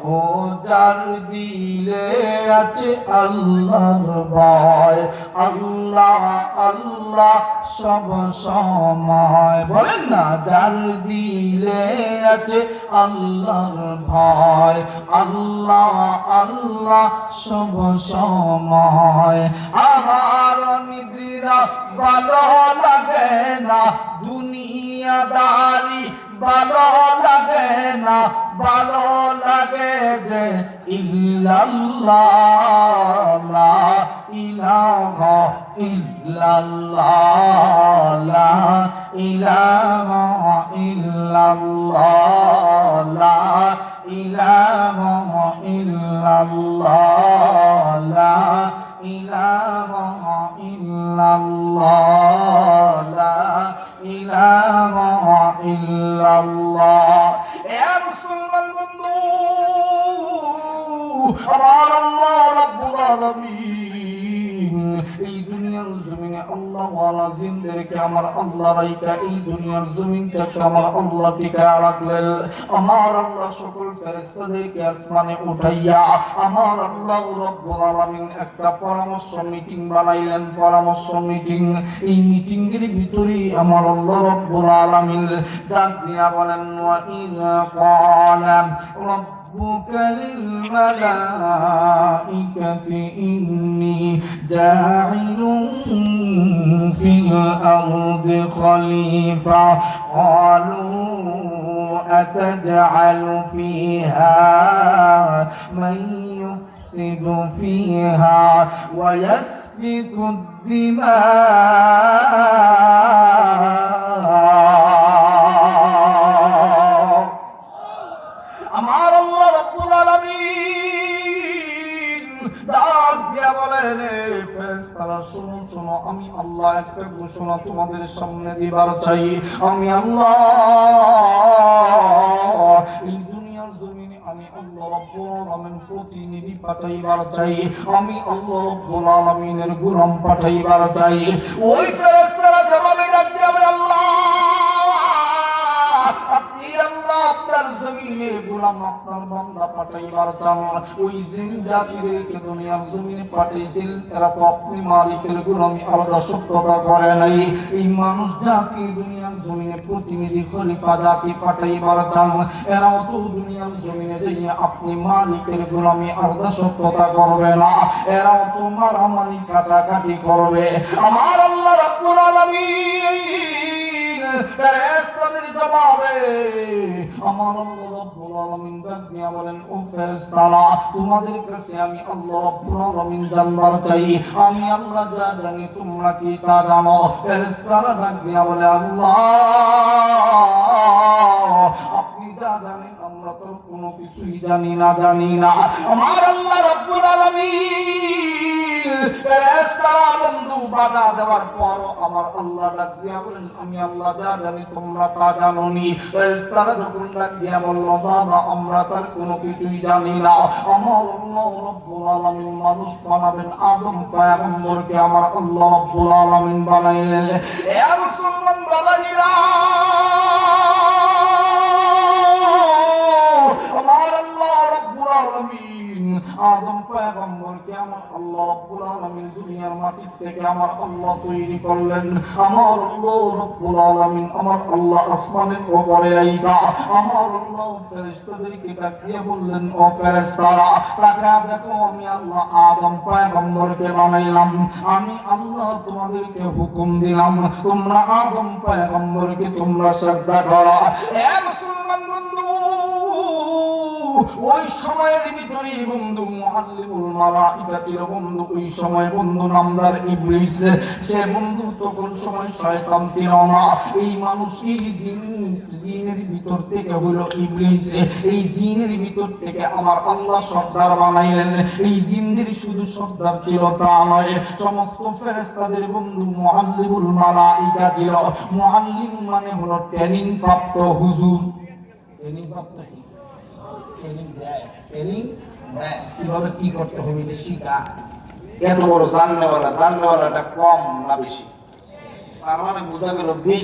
ও যার দিলে আছে আল্লাহর ভয়, আল্লাহ আল্লাহ সব সময়, বলেন না, যার দিলে আছে আল্লাহর ভয়, আল্লাহ আল্লাহ সব সময়। আমার নিদ্রা ভালো লাগে না, দুনিয়াদারি ভালো লাগে না, ভালো লাগে যে ইল্লাল্লাহ, লা ইলাহা ইল্লাল্লাহ, লা ইলাহা ইল্লাল্লাহ, লা ইলাহা ইল্লাল্লাহ, লা ইলাহা ইল্লাল্লাহ, লা ইলাহা ইল্লাল্লাহ। এ মুসলমান বন্ধু, আমার আল্লাহ রাব্বুল আলামিন এই দুনিয়ার জমিনে আল্লাহ ওয়ালা জিনদেরকে আমার আল্লাহ রাইকা এই দুনিয়ার জমিন থেকে আমার আল্লাহ টিকায়া রাখলেন। আমার আল্লাহ সকল ফেরেশতাদেরকে আসমানে উঠাইয়া আমার আল্লাহ রাব্বুল আলামিন একটা পরামর্শ মিটিং বানাইলেন। পরামর্শ মিটিং, এই মিটিং এর ভিতরে আমার আল্লাহ রাব্বুল আলামিন ডাক দিয়া বলেন, ওয়া ইযা ক্বালা ربك للملائكة إني جاعل في الأرض خليفة قالوا أتجعل فيها من يفسد فيها ويسفك الدماء। আমার আল্লাহ রাব্বুল আলামিন ডাক দিয়া বলেন, ফেরেশতারা শুনো শুনো, আমি আল্লাহ একটা ঘোষণা তোমাদের সামনে দিবার চাই। আমি আল্লাহ এই দুনিয়ার জমিনে আমি আল্লাহ রাব্বুল আলামিন প্রতিনিধি পাঠাইবার চাই। আমি আল্লাহ রাব্বুল আলামিনের গোলাম পাঠাইবার চাই। ওই ফেরেশতারা জবাবে ডাক দিয়া বলে, আল্লাহ আপনি আল্লাহ আপনার জমিনে গোলাম আপনার বান্দা পাঠাইবার চান। ওই জিন জাতিদেরকে দুনিয়ার জমিনে পাঠাইছেন, এরা তো আপনি মালিকের গোলামি আলাদা সত্যতা করে নাই। এই মানুষ জাতি দুনিয়ার জমিনে প্রতিনিধি খলিফা জাতি পাঠাইবার চান, এরাও তো দুনিয়ার জমিনে যাইয়া আপনি মালিকের গোলামি আলাদা সত্যতা করবে না, এরাও তো মারামারি কাটাকাটি করবে। আমার আল্লাহ রাব্বুল আলামিন ফেরেশতাদের জবাবে আমার আল্লাহ রাব্বুল আলামিন ডাক দিয়া বলেন, ও ফেরেশতারা তোমাদের কাছে আমি আল্লাহ রাব্বুল আলামিন জানবার চাই। আমি আল্লাহ যা জানি তোমরা কি তা জানো? ফেরেশতারা ডাক দিয়া বলে, আল্লাহ আপনি যা জানেন আমরা তো কোনো কিছুই জানি না। আমার আল্লাহ রাব্বুল আলামিন ফেরেশতারা বন্ধু বাধা দেওয়ার পর আমার আল্লাহ ডাক দিয়া বলেন, আমি আল্লাহ যা জানি তোমরা তা জানোনি। ফেরেশতারা যখন ডাক দিয়া বলল, না আমরা তার কোনো কিছুই জানি না। আমার আল্লাহ রাব্বুল আলামিন মানুষ বানাবেন, আদম পয়গম্বরকে আমার আল্লাহ রাব্বুল আলামিন বানাইলেন। এ মুসলমান বাবাজিরা, আমার আল্লাহ রাব্বুল আলামিন আদম পয়গম্বরকে আমার আল্লাহ রাব্বুল আলামিন দুনিয়ার মাটি থেকে আমার আল্লাহ তৈরি করলেন। আমার আল্লাহ রাব্বুল আলামিন আমার আল্লাহ আসমানের উপরে রাইখা আমার আল্লাহ ফেরেশতাদেরকে ডাকিয়ে বললেন, ও ফেরেশতারা তাকা দেখো, আমি আল্লাহ আদম পয়গম্বরকে বানাইলাম। আমি আল্লাহ তোমাদেরকে হুকুম দিলাম তোমরা আদম পয়গম্বরকে তোমরা সিজদা করো। এ মুসলমান বন্ধু, ওই সময়ের ভিতরে বন্ধু মুআল্লিমুল মালাইকা ছিল বন্ধু। ওই সময় বন্ধু নামদার ইবলিস, সে বন্ধু তখন সময় শয়তান ছিল না। এই মানুষ এই জিনের ভিতর থেকে হলো ইবলিস। এই জিনের ভিতর থেকে আমার আল্লাহ সর্দার বানাইলেন। এই জিনদের শুধু সর্দার ছিল তা নয়, সমস্ত ফেরেশতাদের বন্ধু মুআল্লিমুল মালাইকা ছিল। মুআল্লিম মানে হলো ট্রেনিং প্রাপ্ত হুজুর। ট্রেনিং প্রাপ্ত কিভাবে কি করতে হবে এটা শিখা। এত বড় জাননেওয়ালাটা কম না বেশি? তার মানে বোঝা গেল 20